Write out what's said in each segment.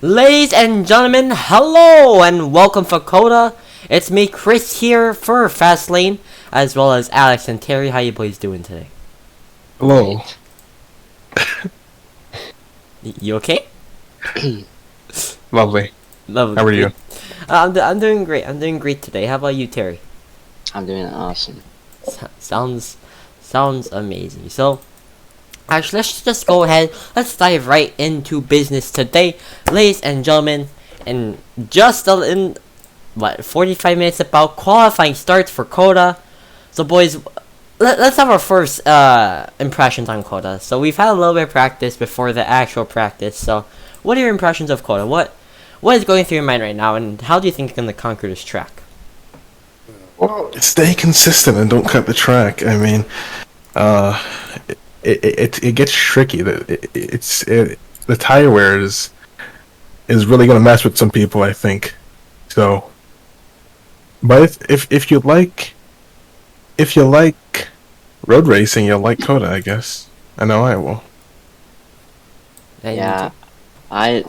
Ladies and gentlemen, hello and welcome for Coda. It's me, Chris, here for Fastlane, as well as Alex and Terry. How you boys doing today? Hello. You okay? Lovely. Lovely. How are you? I'm doing great. I'm doing great today. How about you, Terry? I'm doing awesome. Sounds amazing. So, actually, let's just go ahead. Let's dive right into business today, ladies and gentlemen. In just in 45 minutes about qualifying starts for Coda. So, boys, let's have our first impressions on Coda. So, we've had a little bit of practice before the actual practice. So, what are your impressions of Coda? What is going through your mind right now, and how do you think you're gonna conquer this track? Well, stay consistent and don't cut the track. I mean, it gets tricky. The tire wear is really gonna mess with some people, I think. So, but if you like road racing, you'll like Coda, I guess. I know I will. Yeah, I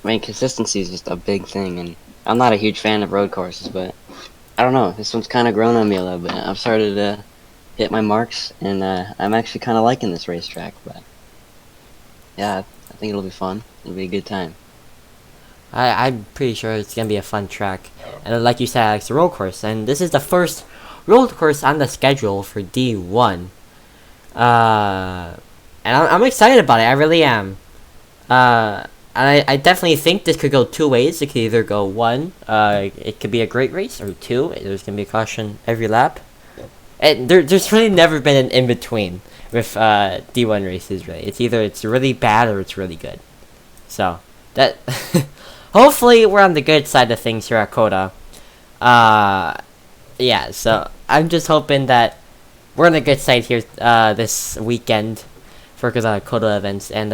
mean consistency is just a big thing, and I'm not a huge fan of road courses, but I don't know. This one's kind of grown on me a little bit. I've started to hit my marks, and I'm actually kind of liking this racetrack. But yeah, I think it'll be fun. It'll be a good time. I'm pretty sure it's gonna be a fun track, and like you said, it's a road course, and this is the first road course on the schedule for D1. And I'm excited about it. I really am. And I definitely think this could go two ways. It could either go one, it could be a great race, or two, there's gonna be a caution every lap. And there's really never been an in between with D1 races. Really, it's really bad or it's really good. So that hopefully we're on the good side of things here at Coda. Yeah. So I'm just hoping that we're on the good side here this weekend for Coda events, and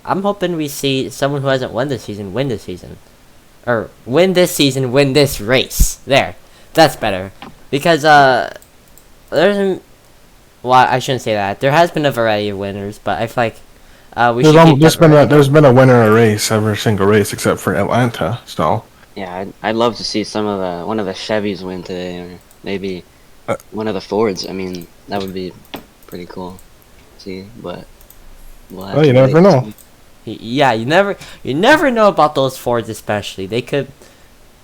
I'm hoping we see someone who hasn't won this season win this season. Or win this season, win this race. There. That's better. Because, well, I shouldn't say that. There has been a variety of winners, but I feel like, there's been a winner a race, every single race except for Atlanta, so. Yeah, I'd love to see one of the Chevys win today, or maybe one of the Fords. I mean, that would be pretty cool to see, but well, you never know. Yeah, you never know about those Fords, especially. They could,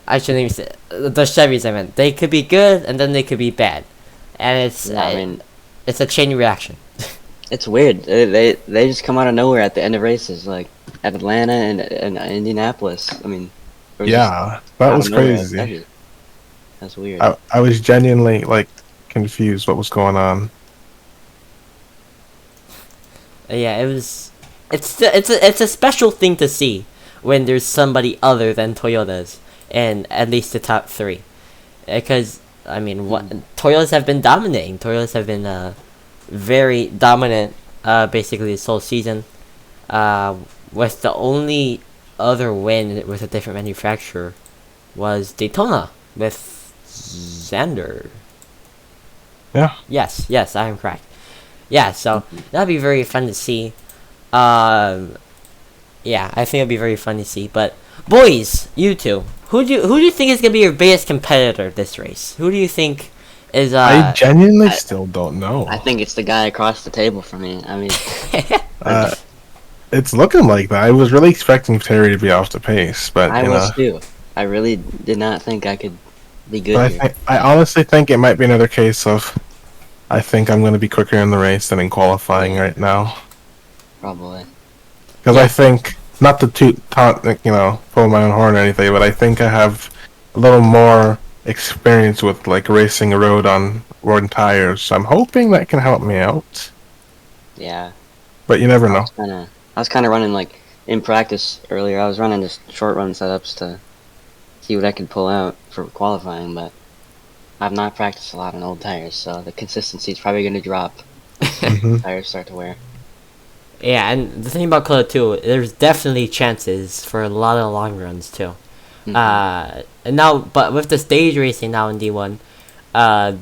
I shouldn't even say the Chevys. I meant they could be good and then they could be bad, and it's a chain reaction. It's weird. They just come out of nowhere at the end of races, like at Atlanta and Indianapolis. I mean, yeah, that was crazy. That's weird. I was genuinely confused what was going on. Yeah, it was. It's a special thing to see when there's somebody other than Toyotas in at least the top three, because I mean, Toyotas have been dominating. Toyotas have been very dominant, basically this whole season. With the only other win with a different manufacturer was Daytona with Xander. Yeah. Yes, I am correct. Yeah, so that'd be very fun to see. Yeah, I think it'd be very fun to see. But boys, you two, who do you think is gonna be your biggest competitor this race? Who do you think is? I genuinely still don't know. I think it's the guy across the table from me. I mean, it's looking like that. I was really expecting Terry to be off the pace, but I was too. I really did not think I could be good. But I honestly think it might be another case of, I think I'm going to be quicker in the race than in qualifying right now. Probably. Because I think, not to pull my own horn or anything, but I think I have a little more experience with racing a road on road tires. So I'm hoping that can help me out. Yeah. But you never know. I was kind of running in practice earlier. I was running just short run setups to see what I could pull out for qualifying, but I've not practiced a lot on old tires, so the consistency is probably going to drop. Tires start to wear. Yeah, and the thing about Coda too, there's definitely chances for a lot of long runs too. And now, but with the stage racing now in D1,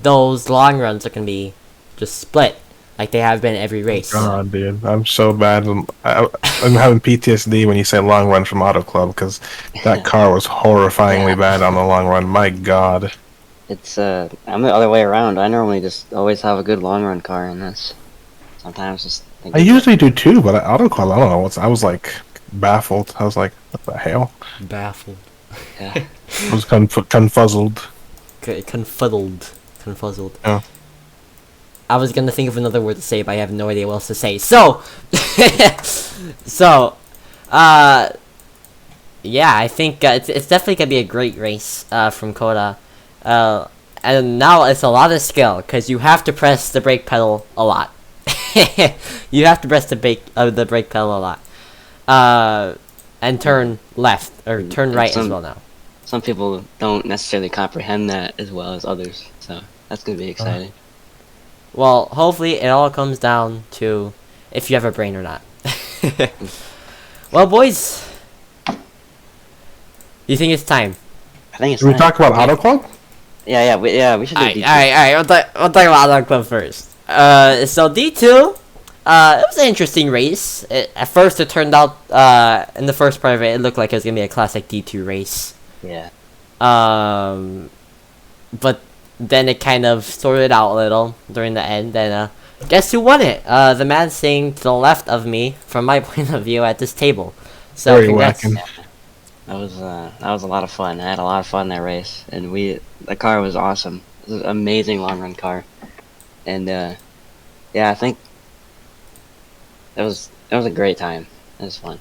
those long runs are gonna be just split. like they have been every race. God, dude, I'm so bad. I'm having PTSD when you say long run from Auto Club because that car was horrifyingly Yeah. bad on the long run. My God. It's I'm the other way around. I normally just always have a good long run car, and that's sometimes just. I usually do too, but at Auto Club, I don't know. I was like baffled. I was like, what the hell? Baffled. Yeah. I was confuzzled. Confuzzled. Yeah. I was gonna think of another word to say, but I have no idea what else to say. So, so, yeah, I think it's definitely gonna be a great race from Coda. And now it's a lot of skill because you have to press the brake pedal a lot. You have to press the brake pedal a lot. And turn left or turn And right as well now. Some people don't necessarily comprehend that as well as others, so that's gonna be exciting. Well, hopefully it all comes down to if you have a brain or not. Well, boys, you think it's time? I think it's. Should we time. talk about Auto Club? Yeah, we should do Alright, D2. alright. We'll talk about Auto Club first. So D2, it was an interesting race. At first, it turned out, in the first part of it looked like it was gonna be a classic D2 race. Yeah. But then it kind of sorted out a little during the end, and guess who won it? The man sitting to the left of me, from my point of view, at this table. So Very congrats. whacking. That was a lot of fun. I had a lot of fun that race, and the car was awesome. It was an amazing long run car, and yeah, I think it was a great time. It was fun.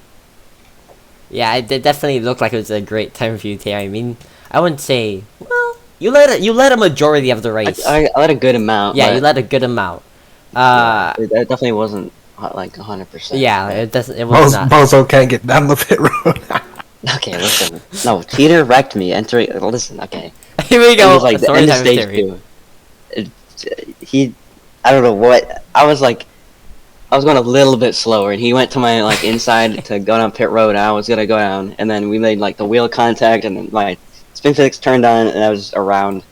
Yeah, it definitely looked like it was a great time for you, Terry. I mean, I wouldn't say, well, you led a majority of the race. I let a good amount. Yeah, but you led a good amount. it definitely wasn't like 100%. Yeah, it doesn't. It was not. Bozo can't get down the pit road. Okay, listen. No, Peter wrecked me entering. Listen, okay. Here we It go. was like the Story end of time with stage Terry. 2. I don't know what. I was going a little bit slower, and he went to my inside to go down pit road. And I was gonna go down, and then we made the wheel contact, and then my spin fix turned on, and I was around,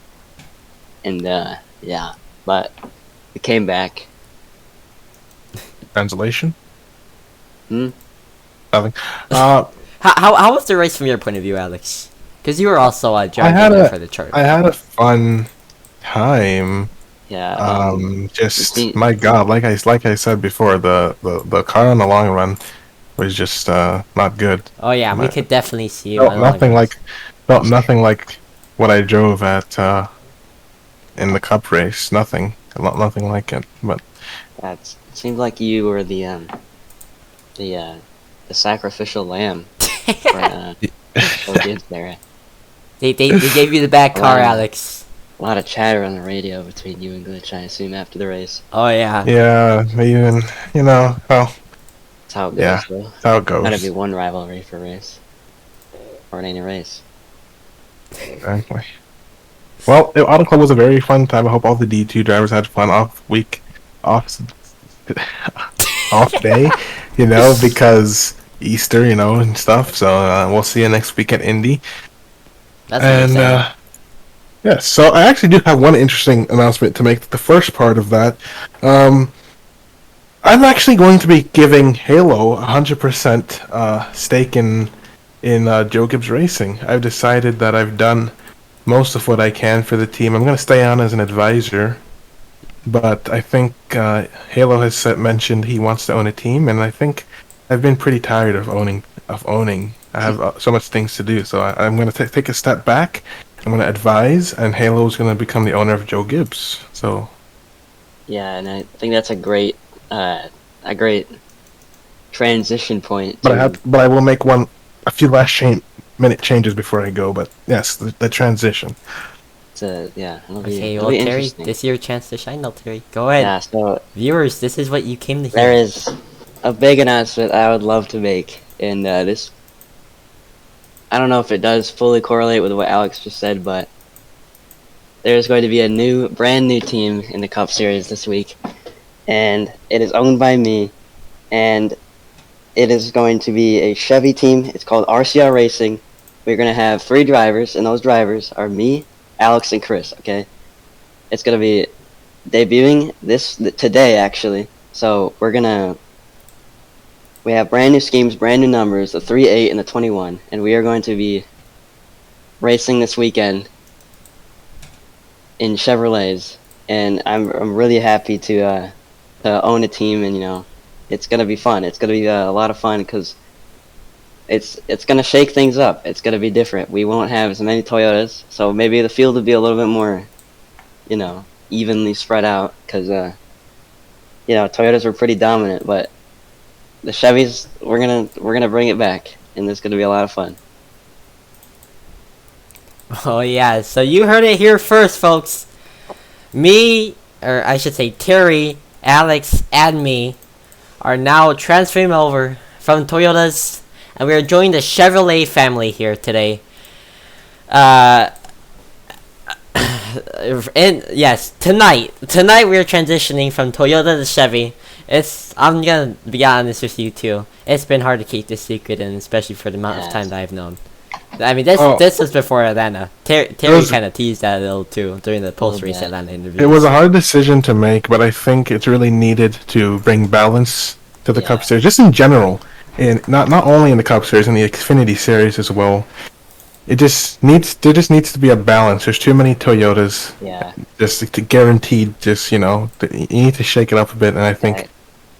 and yeah, but we came back. Translation? Hmm? Nothing. How was the race from your point of view, Alex? Because you were also driving for the chart. I had a fun time. Yeah. Just my God, like I said before, the car on the long run was just not good. Oh yeah, we could definitely see you. Nothing like what I drove at in the cup race. Nothing like it. But It seemed like you were the sacrificial lamb. For kids there. They gave you the bad car, Wow. Alex. A lot of chatter on the radio between you and Glitch, I assume, after the race. Oh yeah. yeah, even well, That's how it goes, Yeah. though. that's how it goes. Gotta be one rivalry for a race. Or it ain't a race. Exactly. Well, Auto Club was a very fun time. I hope all the D2 drivers had fun off day, because Easter, and stuff. So we'll see you next week at Indy. That's what And I'm saying. yes, so I actually do have one interesting announcement to make. The first part of that, I'm actually going to be giving Halo 100% stake in Joe Gibbs Racing. I've decided that I've done most of what I can for the team. I'm going to stay on as an advisor, but I think Halo has mentioned he wants to own a team, and I think I've been pretty tired of owning. I have so much things to do, so I'm going to take a step back. I'm going to advise, and Halo is going to become the owner of Joe Gibbs. So Yeah, and I think that's a great transition point. But I will make a few last minute changes before I go. But yes, the transition. It'll be, Okay, it'll well be Terry, interesting. this is your chance to shine now, Terry. Go ahead. Yeah, so Viewers, this is what you came to hear. there is a big announcement I would love to make, and this. I don't know if it does fully correlate with what Alex just said, but there's going to be a brand new team in the Cup Series this week, and it is owned by me, and it is going to be a Chevy team. It's called RSCRA Racing. We're going to have 3 drivers, and those drivers are me, Alex, and Chris, okay? It's going to be debuting today actually. So we have brand new schemes, brand new numbers, the 3, 8, and the 21, and we are going to be racing this weekend in Chevrolets, and I'm really happy to own a team, and it's gonna be fun. It's gonna be a lot of fun because it's gonna shake things up. It's gonna be different. We won't have as many Toyotas, so maybe the field will be a little bit more, evenly spread out because Toyotas were pretty dominant, but the Chevys we're gonna bring it back, and it's gonna be a lot of fun. Oh yeah, so you heard it here first, folks. Me, or I should say Terry, Alex, and me are now transferring over from Toyotas, and we are joining the Chevrolet family here today. And yes, tonight we are transitioning from Toyota to Chevy. I'm gonna be honest with you too. It's been hard to keep this secret, and especially for the amount of time that I've known. I mean, this was before Atlanta. Terry kind of teased that a little too during the post-race Atlanta interview. It was a hard decision to make, but I think it's really needed to bring balance to the Cup Series, just in general, and not only in the Cup Series, in the Xfinity Series as well. There just needs to be a balance. There's too many Toyotas. Yeah. Just to guaranteed, you need to shake it up a bit, and I think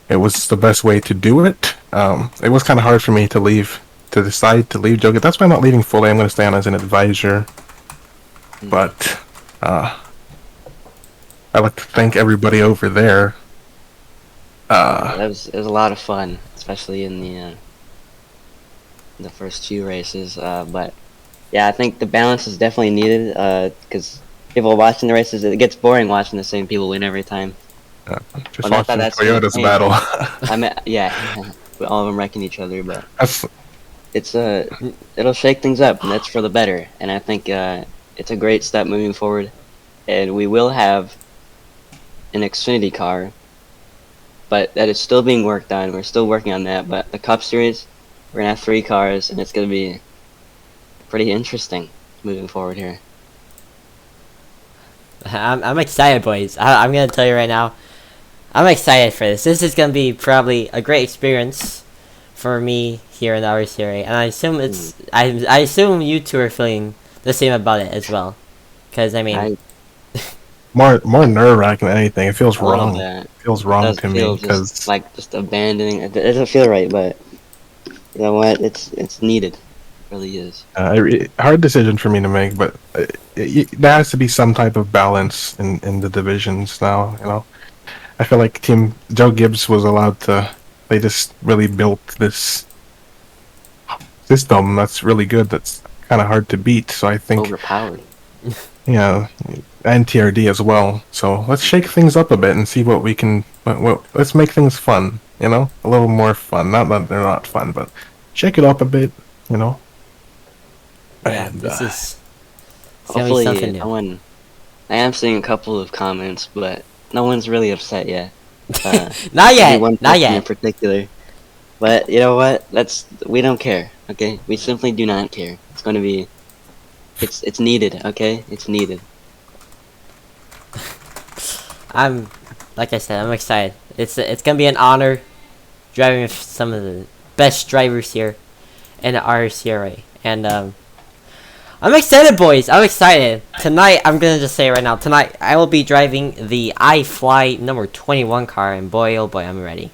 it was the best way to do it. It was kind of hard for me to decide to leave Joe Gibbs. That's why I'm not leaving fully. I'm going to stay on as an advisor. But I'd like to thank everybody over there. It was a lot of fun, especially in the first few races. But yeah, I think the balance is definitely needed because people watching the races, it gets boring watching the same people win every time. Just watching Toyota's battle. All of them wrecking each other, but it'll shake things up, and that's for the better. And I think it's a great step moving forward. And we will have an Xfinity car, but that is still being worked on. We're still working on that. But the Cup Series, we're gonna have 3 cars, and it's gonna be pretty interesting moving forward here. I'm excited, boys. I'm gonna tell you right now, I'm excited for this. This is gonna be probably a great experience for me here in the RSCRA, and I assume I assume you two are feeling the same about it as well. Because I mean, more nerve-wracking than anything. It feels wrong. It feels wrong to me because just abandoning. It doesn't feel right, but you know what? It's needed. It really is. Hard decision for me to make, but there has to be some type of balance in the divisions now. I feel like Team Joe Gibbs was allowed to. They just really built this system that's really good. That's kind of hard to beat. So I think overpowered. Yeah, and TRD as well. So let's shake things up a bit and see what we can. Let's make things fun. A little more fun. Not that they're not fun, but shake it up a bit. Yeah, and this is hopefully no one. I am seeing a couple of comments, but no one's really upset yet. Not yet. One Not yet. in particular. But you know what? We don't care. Okay, we simply do not care. It's going to be. It's needed. Okay, it's needed. Like I said, I'm excited. It's gonna be an honor driving with some of the best drivers here in the RSCRA, and I'm excited, boys. I'm excited. Tonight, I'm gonna just say right now. Tonight, I will be driving the iFly number 21 car, and boy, oh boy, I'm ready.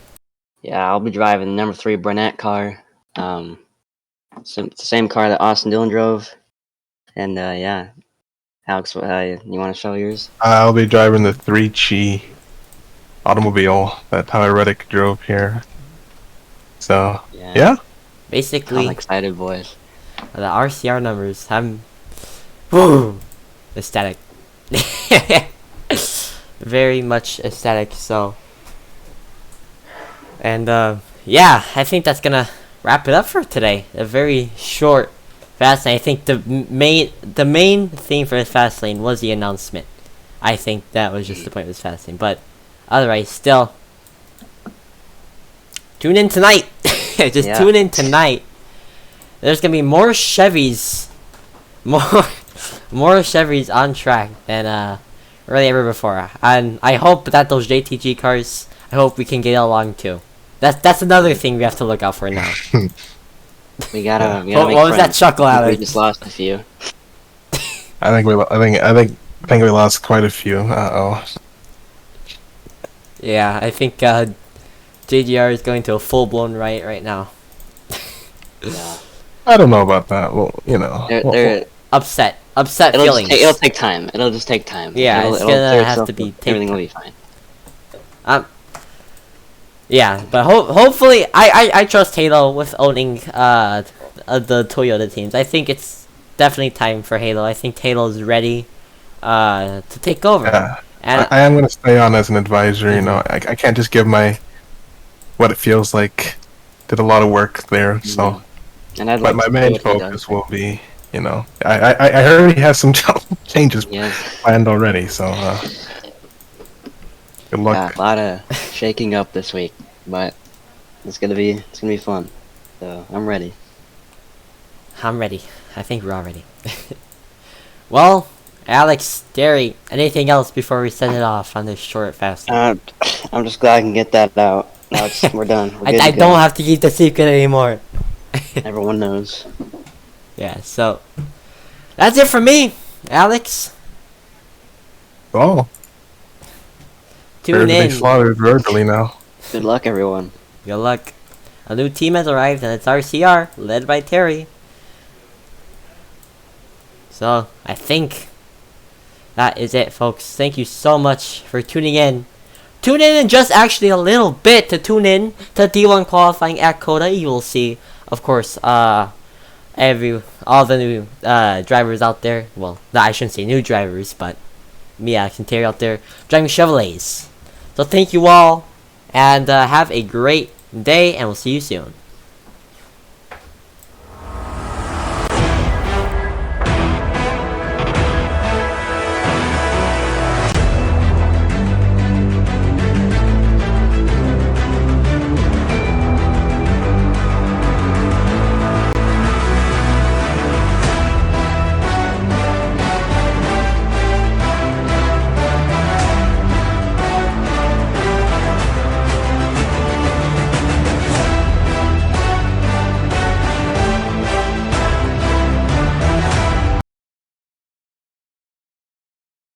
Yeah, I'll be driving the number 3 Burnett car. It's the same car that Austin Dillon drove. And yeah, Alex, you want to show yours? I'll be driving the 3Chi automobile that Tyler Reddick drove here. So yeah. Basically, I'm excited, boys. The RCR numbers. I'm ecstatic. Very much ecstatic. So, and yeah, I think that's gonna wrap it up for today. A very short fast lane. I think the main thing for the fast lane was the announcement. I think that was just the point of this fast lane. But otherwise, still, tune in tonight. Just tune in tonight. There's gonna be more Chevys, more Chevys on track than really ever before. And I hope that those JTG cars, I hope we can get along too. That's another thing we have to look out for now. We gotta make What was that friends. chuckle, We Alex? just lost a few. I think we lost quite a few. Uh oh. Yeah, I think JGR is going to a full-blown riot right now. Yeah. I don't know about that. Well, you know. They're, Upset it'll feelings. it'll take time. It'll just take time. Yeah, it's it'll gonna clear have itself to be up. take Everything will time. be fine. Yeah, but hopefully, I trust Halo with owning the Toyota teams. I think it's definitely time for Halo. I think Halo is ready to take over. Yeah. And I am going to stay on as an advisor. You know, I can't just give my what it feels like. Did a lot of work there, so. And I'd But like my to see main what he does. focus will be, you know, I heard he has some changes Yeah. planned already. So good luck. Yeah, a lot of shaking up this week, but it's gonna be fun. So I'm ready. I'm ready. I think we're all ready. Well, Alex, Derry, anything else before we send it off on this short fast? I'm just glad I can get that out. Now we're done. We're good I to go. don't have to keep the secret anymore. Everyone knows. Yeah, so that's it for me, Alex. Oh, Tune they in. slaughtered verbally now. Good luck, everyone. Good luck. A new team has arrived, and it's RCR, led by Terry. So, I think that is it, folks. Thank you so much for tuning in. Tune in just actually a little bit to tune in to D1 qualifying at Coda. You will see, of course, all the new drivers out there. Well, no, I shouldn't say new drivers, but me, Alex, and Terry out there driving Chevrolets. So thank you all, and have a great day, and we'll see you soon.